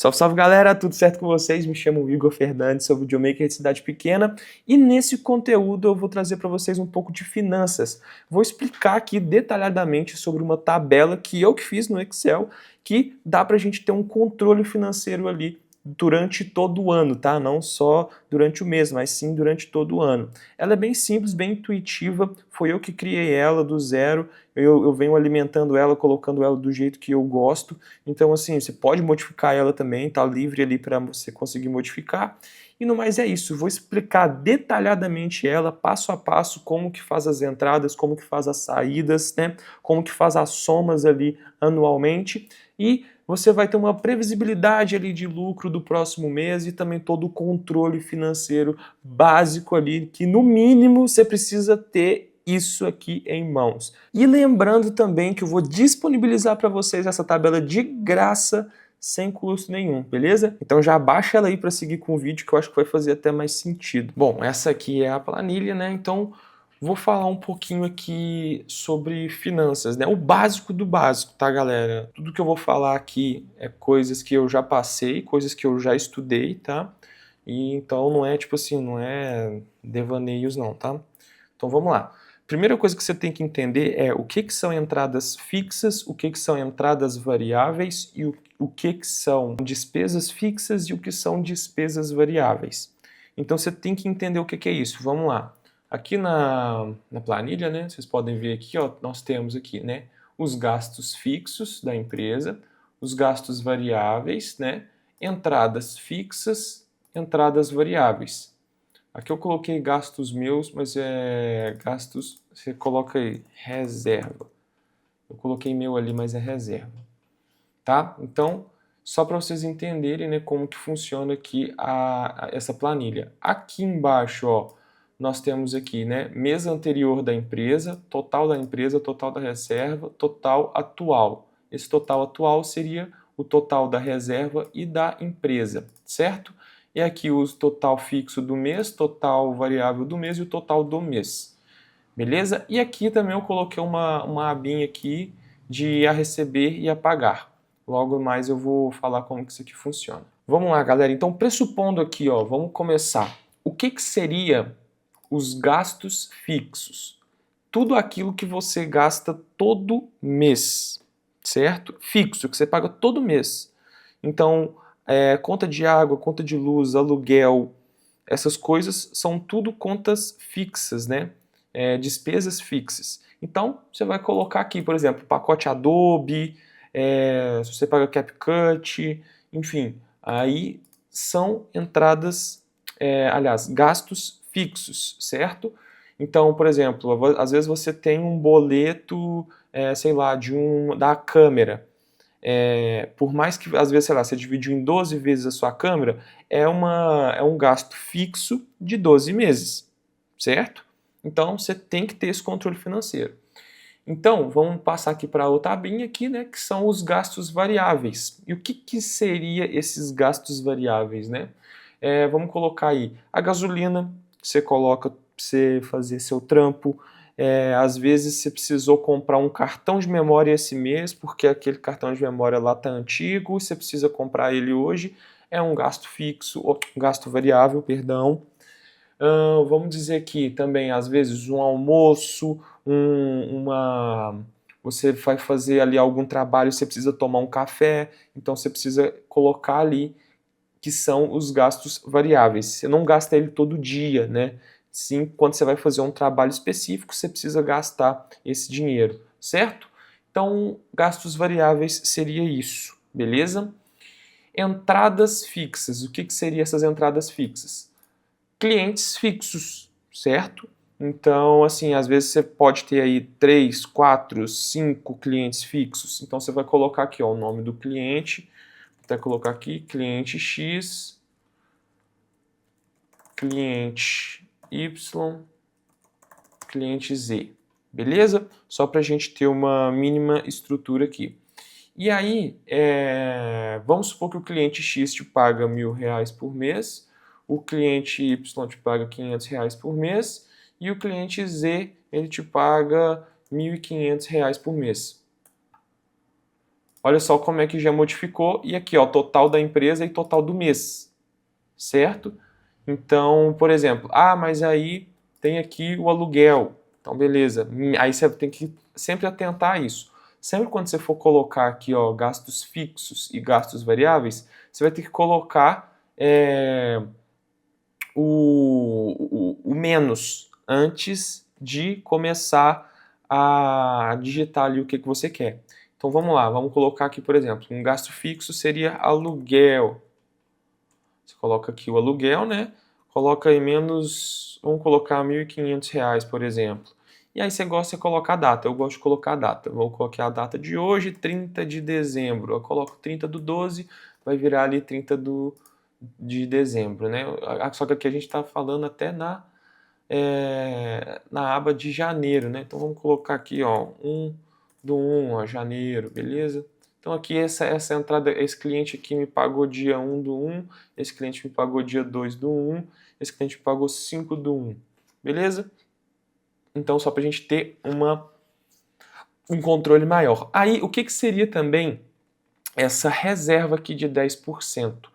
Salve, salve galera, tudo certo com vocês? Me chamo Igor Fernandes, sou videomaker de cidade pequena e nesse conteúdo eu vou trazer para vocês um pouco de finanças. Vou explicar aqui detalhadamente sobre uma tabela que eu fiz no Excel que dá para a gente ter um controle financeiro ali durante todo o ano, tá? Não só durante o mês, mas sim durante todo o ano. Ela é bem simples, bem intuitiva, foi eu que criei ela do zero, eu venho alimentando ela, colocando ela do jeito que eu gosto, então assim, você pode modificar ela também, tá livre ali para você conseguir modificar. E no mais é isso, vou explicar detalhadamente ela, passo a passo, como que faz as entradas, como que faz as saídas, né? Como que faz as somas ali anualmente e você vai ter uma previsibilidade ali de lucro do próximo mês e também todo o controle financeiro básico ali, que no mínimo você precisa ter isso aqui em mãos. E lembrando também que eu vou disponibilizar para vocês essa tabela de graça, sem custo nenhum, beleza? Então já baixa ela aí para seguir com o vídeo que eu acho que vai fazer até mais sentido. Bom, essa aqui é a planilha, né? Então vou falar um pouquinho aqui sobre finanças, né? O básico do básico, tá, galera? Tudo que eu vou falar aqui é coisas que eu já passei, coisas que eu já estudei, tá? E então não é tipo assim, não é devaneios não, tá? Então vamos lá. Primeira coisa que você tem que entender é o que são entradas fixas, o que são entradas variáveis e o que são despesas fixas e o que são despesas variáveis. Então você tem que entender o que é isso. Vamos lá. Aqui na planilha, né, vocês podem ver aqui, ó, nós temos aqui, né, os gastos fixos da empresa, os gastos variáveis, né, entradas fixas, entradas variáveis. Aqui eu coloquei gastos meus, mas é gastos, você coloca aí, reserva. Eu coloquei meu ali, mas é reserva. Tá? Então, só para vocês entenderem, né, como que funciona aqui essa planilha. Aqui embaixo, ó, nós temos aqui, né, mês anterior da empresa, total da reserva, total atual. Esse total atual seria o total da reserva e da empresa, certo? E aqui o total fixo do mês, total variável do mês e o total do mês. Beleza? E aqui também eu coloquei uma abinha aqui de a receber e a pagar. Logo mais eu vou falar como que isso aqui funciona. Vamos lá, galera. Então, pressupondo aqui, ó, vamos começar. O que seria os gastos fixos? Tudo aquilo que você gasta todo mês, certo? Fixo, que você paga todo mês. Então, conta de água, conta de luz, aluguel, essas coisas são tudo contas fixas, né? Despesas fixas. Então, você vai colocar aqui, por exemplo, pacote Adobe, se você paga CapCut, enfim, aí são entradas, aliás, gastos fixos, certo? Então, por exemplo, às vezes você tem um boleto, sei lá, da câmera. Por mais que, às vezes, sei lá, você dividiu em 12 vezes a sua câmera, é um gasto fixo de 12 meses, certo? Então, você tem que ter esse controle financeiro. Então, vamos passar aqui para outra abinha aqui, né, que são os gastos variáveis. E o que seria esses gastos variáveis, né? Vamos colocar aí a gasolina, que você coloca para você fazer seu trampo. Às vezes você precisou comprar um cartão de memória esse mês, porque aquele cartão de memória lá está antigo, você precisa comprar ele hoje. É um gasto fixo, ou gasto variável, perdão. Vamos dizer aqui também, às vezes, um almoço, você vai fazer ali algum trabalho, você precisa tomar um café, então você precisa colocar ali que são os gastos variáveis. Você não gasta ele todo dia, né? Sim, quando você vai fazer um trabalho específico, você precisa gastar esse dinheiro, certo? Então, gastos variáveis seria isso, beleza? Entradas fixas. O que seriam essas entradas fixas? Clientes fixos, certo? Então, assim, às vezes você pode ter aí 3, 4, 5 clientes fixos. Então, você vai colocar aqui, ó, o nome do cliente. Vou até colocar aqui, cliente X, cliente Y, cliente Z. Beleza? Só para a gente ter uma mínima estrutura aqui. E aí, vamos supor que o cliente X te paga R$1.000 por mês, o cliente Y te paga R$500 por mês e o cliente Z ele te paga R$1.500 por mês. Olha só como é que já modificou. E aqui, ó, total da empresa e total do mês, certo? Então, por exemplo, mas aí tem aqui o aluguel. Então, beleza. Aí você tem que sempre atentar a isso. Sempre quando você for colocar aqui, ó, gastos fixos e gastos variáveis, você vai ter que colocar o menos antes de começar a digitar ali o que você quer. Então vamos lá, vamos colocar aqui, por exemplo, um gasto fixo seria aluguel. Você coloca aqui o aluguel, né? Coloca aí menos, vamos colocar R$ 1.500, por exemplo. E aí você gosta de colocar a data. Eu gosto de colocar a data. Vou colocar a data de hoje, 30 de dezembro. Eu coloco 30/12, vai virar ali 30 de dezembro, né? Só que aqui a gente está falando até na aba de janeiro, né? Então vamos colocar aqui, ó, 1/1, ó, janeiro, beleza? Então aqui essa entrada, esse cliente aqui me pagou dia 1/1, esse cliente me pagou dia 2/1, esse cliente me pagou 5/1, beleza? Então só para a gente ter um controle maior. Aí o que seria também essa reserva aqui de 10%?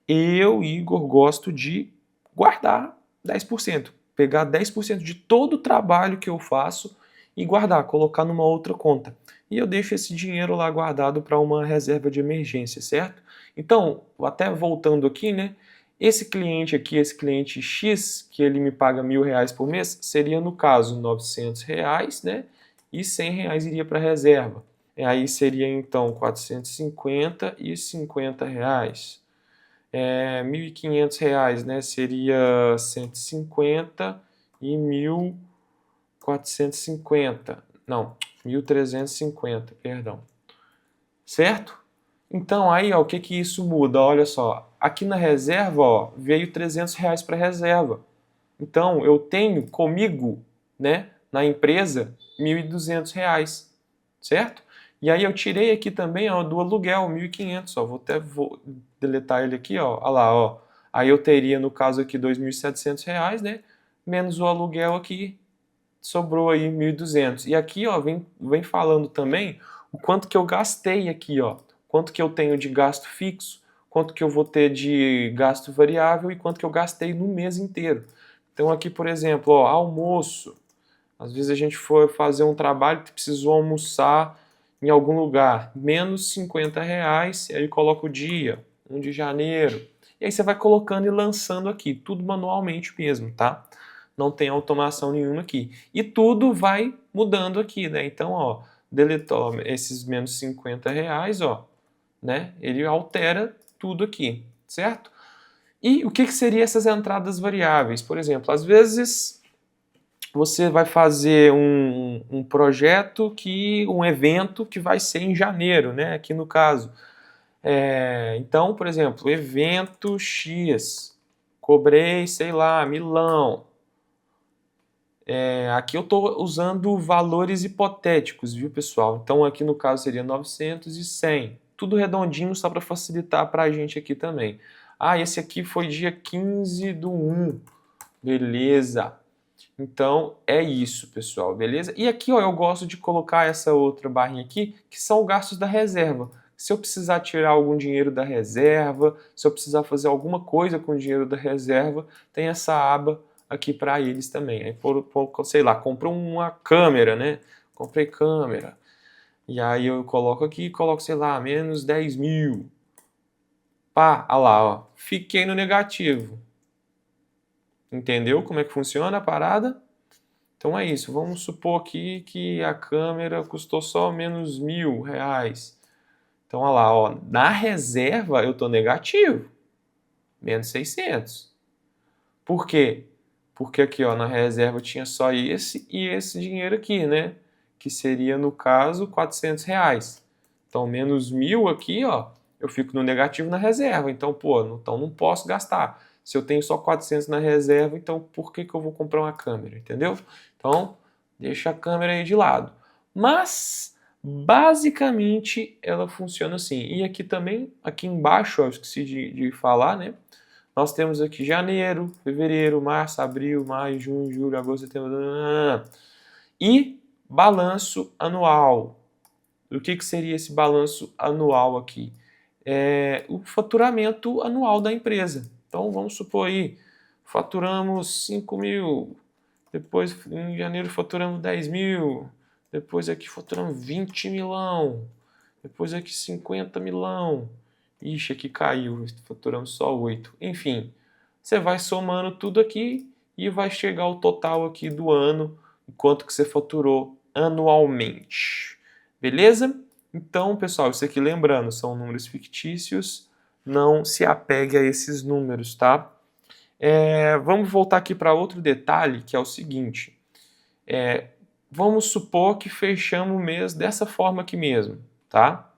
Eu, Igor, gosto de guardar 10%. Pegar 10% de todo o trabalho que eu faço e guardar, colocar numa outra conta. E eu deixo esse dinheiro lá guardado para uma reserva de emergência, certo? Então, até voltando aqui, né? Esse cliente aqui, esse cliente X, que ele me paga R$ 1.000 por mês, seria no caso R$ 900, né? E R$ 100 iria para a reserva. E aí seria então 450 e R$ 50. R$ 1.500, né? Seria 150 e 1.450. Não, 1.350, perdão. Certo? Então aí, ó, o que isso muda? Olha só, aqui na reserva, ó, veio R$ 300 para reserva. Então eu tenho comigo, né, na empresa, R$ 1.200, certo? E aí eu tirei aqui também, ó, do aluguel, 1.500, ó, vou deletar ele aqui, ó, olha lá, ó. Aí eu teria, no caso aqui, R$ 2.700, né, menos o aluguel aqui, sobrou aí 1.200. E aqui, ó, vem falando também o quanto que eu gastei aqui, ó, quanto que eu tenho de gasto fixo, quanto que eu vou ter de gasto variável e quanto que eu gastei no mês inteiro. Então aqui, por exemplo, ó, almoço. Às vezes a gente for fazer um trabalho que precisou almoçar em algum lugar, menos R$ 50, e aí coloca o dia, 1 de janeiro. E aí você vai colocando e lançando aqui, tudo manualmente mesmo, tá? Não tem automação nenhuma aqui. E tudo vai mudando aqui, né? Então, ó, deletou esses menos R$ 50, ó, né? Ele altera tudo aqui, certo? E o que seria essas entradas variáveis? Por exemplo, às vezes você vai fazer um projeto, um evento que vai ser em janeiro, né? Aqui no caso. Então, por exemplo, evento X, cobrei, sei lá, Milão. Aqui eu estou usando valores hipotéticos, viu, pessoal? Então, aqui no caso seria 900 e 100. Tudo redondinho, só para facilitar para a gente aqui também. Esse aqui foi dia 15/1. Beleza. Então, é isso, pessoal, beleza? E aqui, ó, eu gosto de colocar essa outra barrinha aqui, que são os gastos da reserva. Se eu precisar tirar algum dinheiro da reserva, se eu precisar fazer alguma coisa com o dinheiro da reserva, tem essa aba aqui para eles também. Aí, sei lá, comprou uma câmera, né? Comprei câmera. E aí eu coloco aqui, coloco, sei lá, menos 10 mil. Pá, olha lá, ó. Fiquei no negativo. Entendeu como é que funciona a parada? Então é isso. Vamos supor aqui que a câmera custou só menos R$ 1.000. Então olha lá, ó, na reserva eu estou negativo, menos 600. Por quê? Porque aqui, ó, na reserva tinha só esse e esse dinheiro aqui, né? Que seria, no caso, R$ 400. Então, menos 1.000 aqui, ó, eu fico no negativo na reserva. Então, pô, então não posso gastar. Se eu tenho só 400 na reserva, então por que eu vou comprar uma câmera, entendeu? Então, deixa a câmera aí de lado. Mas, basicamente, ela funciona assim. E aqui também, aqui embaixo, ó, eu esqueci de falar, né? Nós temos aqui janeiro, fevereiro, março, abril, maio, junho, julho, agosto, setembro... E balanço anual. O que seria esse balanço anual aqui? É o faturamento anual da empresa. Então, vamos supor aí, faturamos 5 mil, depois em janeiro faturamos 10 mil, depois aqui faturamos 20 milão, depois aqui 50 milão. Ixi, aqui caiu, faturamos só 8. Enfim, você vai somando tudo aqui e vai chegar ao total aqui do ano, quanto que você faturou anualmente. Beleza? Então, pessoal, isso aqui lembrando, são números fictícios, não se apegue a esses números, tá? Vamos voltar aqui para outro detalhe, que é o seguinte. Vamos supor que fechamos o mês dessa forma aqui mesmo, tá?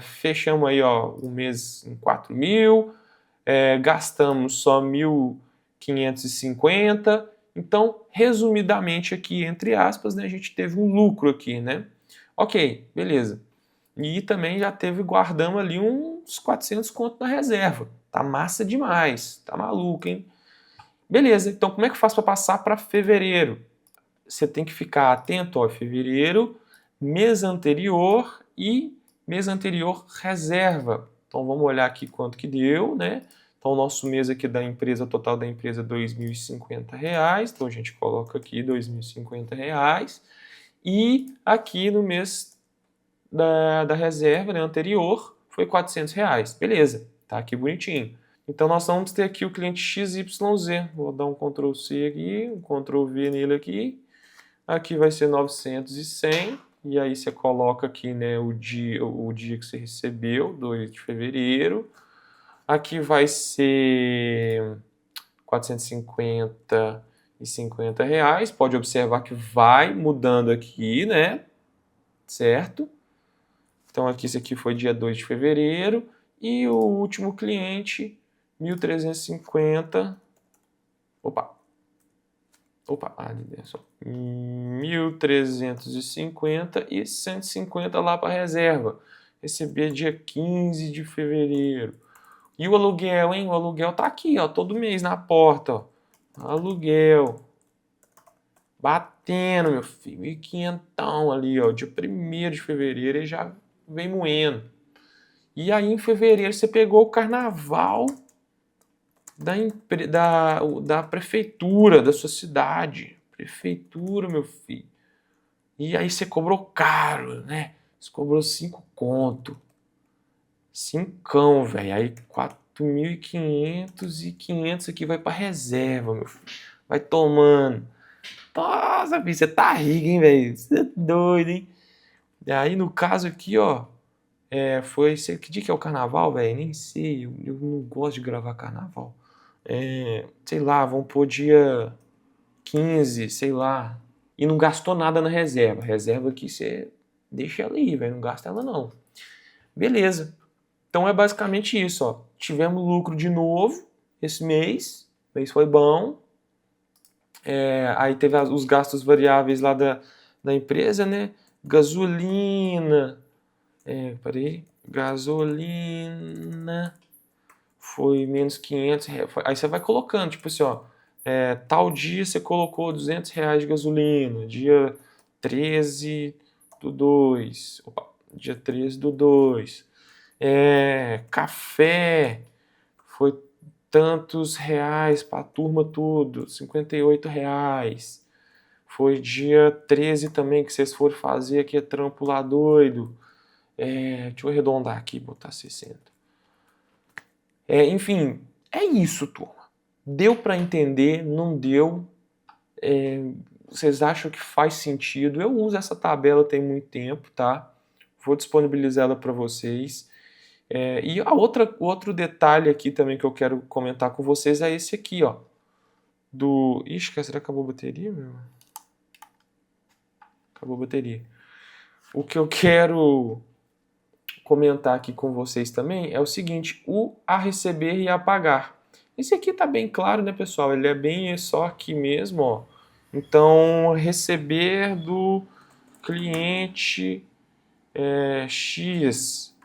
Fechamos aí, ó, o mês em 4 mil, gastamos só 1.550. Então, resumidamente aqui, entre aspas, né, a gente teve um lucro aqui, né? Ok, beleza. E também já guardamos ali uns 400 conto na reserva. Tá massa demais, tá maluco, hein? Beleza, então como é que faz para passar para fevereiro? Você tem que ficar atento ao fevereiro, mês anterior e mês anterior reserva. Então vamos olhar aqui quanto que deu, né? Então o nosso mês aqui da empresa, total da empresa, R$ 2.050. Então a gente coloca aqui R$ 2.050. E aqui no mês da reserva, né, anterior, foi R$ 400. Beleza, tá aqui bonitinho. Então nós vamos ter aqui o cliente XYZ. Vou dar um Ctrl C aqui, um Ctrl V nele aqui. Aqui vai ser 900 e aí você coloca aqui, né, o dia que você recebeu, 2 de fevereiro. Aqui vai ser 450 e R$ 50. Pode observar que vai mudando aqui, né? Certo? Então aqui esse aqui foi dia 2 de fevereiro e o último cliente 1.350. Opa, 1.350 e 150 lá para reserva. Receber dia 15 de fevereiro. E o aluguel, hein? O aluguel tá aqui, ó, todo mês na porta, ó. Aluguel. Batendo, meu filho. 1.500 ali, ó. Dia 1º de fevereiro ele já vem moendo. E aí em fevereiro você pegou o carnaval da prefeitura, da sua cidade. Prefeitura, meu filho. E aí você cobrou caro, né? Você cobrou 5 conto. 5, velho. Aí 4.500 e 500 aqui vai pra reserva, meu filho. Vai tomando. Nossa, filho, você tá rico, hein, velho? Você é doido, hein? E aí no caso aqui, ó. Que dia que é o carnaval, velho? Nem sei. Eu não gosto de gravar carnaval. Sei lá, vamos pôr dia 15, sei lá. E não gastou nada na reserva. Reserva aqui você deixa ela aí, velho. Não gasta ela não. Beleza. Então é basicamente isso, ó. Tivemos lucro de novo esse mês. O mês foi bom. Aí teve os gastos variáveis lá da empresa, né? Gasolina. Gasolina foi menos 500 reais. Aí você vai colocando, tipo assim, ó. Tal dia você colocou 200 reais de gasolina. Dia 13 do 2. Opa, dia 13 do 2. Café foi tantos reais para a turma tudo, R$ 58. Foi dia 13 também que vocês foram fazer aqui, trampo lá doido. Deixa eu arredondar aqui, botar 60. Enfim, é isso, turma. Deu para entender? Não deu? Vocês acham que faz sentido? Eu uso essa tabela tem muito tempo, tá? Vou disponibilizar ela para vocês. E outro detalhe aqui também que eu quero comentar com vocês é esse aqui, ó. Ixi, será que acabou a bateria, meu? Acabou a bateria. O que eu quero comentar aqui com vocês também é o seguinte, o a receber e a pagar. Esse aqui tá bem claro, né, pessoal? Ele é bem só aqui mesmo, ó. Então, receber do cliente X,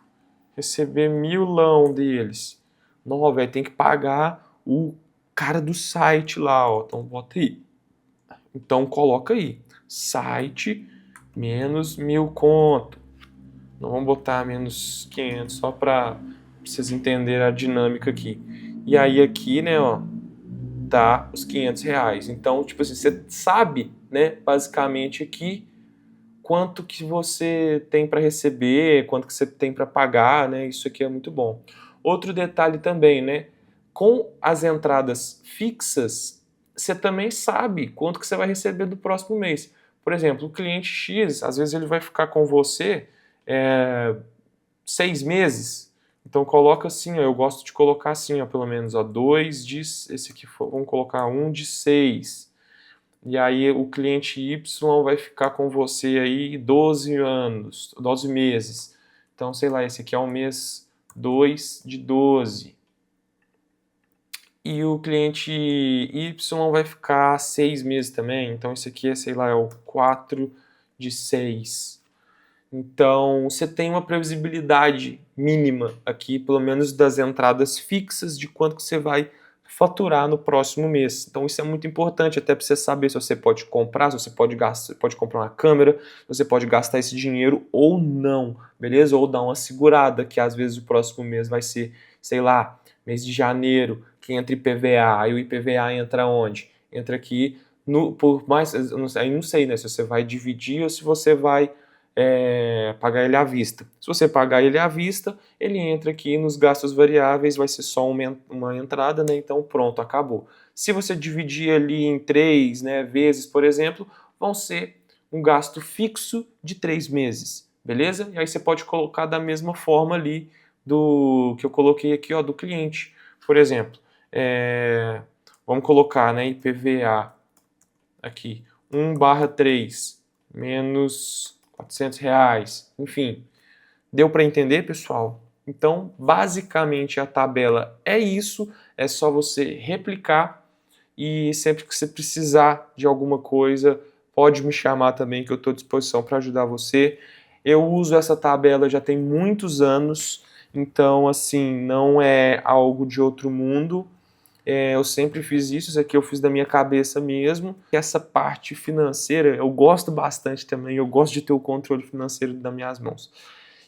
receber 1.000 deles. Não, velho, tem que pagar o cara do site lá, ó. Então, bota aí. Então, coloca aí. Site menos 1.000 conto. Não vamos botar menos 500 só para vocês entenderem a dinâmica aqui. E aí aqui, né, ó, tá os R$ 500. Então, tipo assim, você sabe, né, basicamente aqui quanto que você tem para receber, quanto que você tem para pagar, né? Isso aqui é muito bom. Outro detalhe também, né? Com as entradas fixas, você também sabe quanto que você vai receber do próximo mês. Por exemplo, o cliente X, às vezes ele vai ficar com você 6 meses. Então coloca assim, ó, eu gosto de colocar assim, ó, pelo menos, ó, esse aqui, vamos colocar 1 de 6. E aí o cliente Y vai ficar com você aí 12 anos, 12 meses. Então, sei lá, esse aqui é o mês 2 de 12. E o cliente Y vai ficar 6 meses também. Então, esse aqui é, sei lá, é o 4 de 6. Então, você tem uma previsibilidade mínima aqui, pelo menos das entradas fixas, de quanto que você vai faturar no próximo mês. Então, isso é muito importante, até para você saber se você pode comprar, se você pode gastar, pode comprar uma câmera, se você pode gastar esse dinheiro ou não, beleza? Ou dar uma segurada, que às vezes o próximo mês vai ser, sei lá, mês de janeiro, que entra IPVA, aí o IPVA entra onde? Entra aqui, por mais, aí não sei, né, se você vai dividir ou se você vai pagar ele à vista. Se você pagar ele à vista, ele entra aqui nos gastos variáveis, vai ser só uma entrada, né? Então pronto, acabou. Se você dividir ali em 3, né, vezes, por exemplo, vão ser um gasto fixo de 3 meses, beleza? E aí você pode colocar da mesma forma ali do que eu coloquei aqui, ó, do cliente. Por exemplo, vamos colocar, né, IPVA aqui, 1/3 menos R$ 400, enfim. Deu para entender, pessoal? Então, basicamente, a tabela é isso, é só você replicar e sempre que você precisar de alguma coisa, pode me chamar também que eu estou à disposição para ajudar você. Eu uso essa tabela já tem muitos anos, então, assim, não é algo de outro mundo. Eu sempre fiz isso aqui eu fiz da minha cabeça mesmo. Essa parte financeira eu gosto bastante também, eu gosto de ter o controle financeiro das minhas mãos.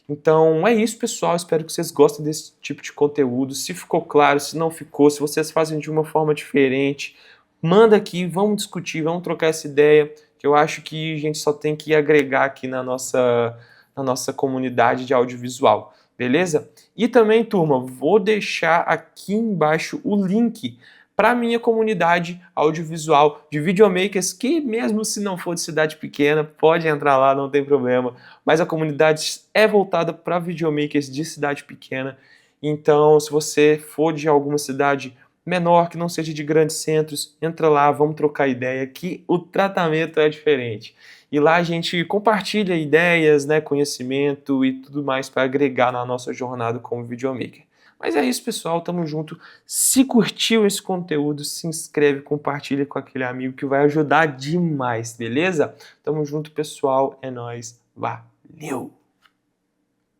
Então é isso, pessoal, espero que vocês gostem desse tipo de conteúdo. Se ficou claro, se não ficou, se vocês fazem de uma forma diferente, manda aqui, vamos discutir, vamos trocar essa ideia, que eu acho que a gente só tem que agregar aqui na nossa comunidade de audiovisual. Beleza? E também, turma, vou deixar aqui embaixo o link para a minha comunidade audiovisual de videomakers, que mesmo se não for de cidade pequena, pode entrar lá, não tem problema. Mas a comunidade é voltada para videomakers de cidade pequena. Então, se você for de alguma cidade menor, que não seja de grandes centros, entra lá, vamos trocar ideia, que o tratamento é diferente. E lá a gente compartilha ideias, né, conhecimento e tudo mais para agregar na nossa jornada como videomaker. Mas é isso, pessoal, tamo junto. Se curtiu esse conteúdo, se inscreve, compartilha com aquele amigo que vai ajudar demais, beleza? Tamo junto, pessoal, é nóis, valeu!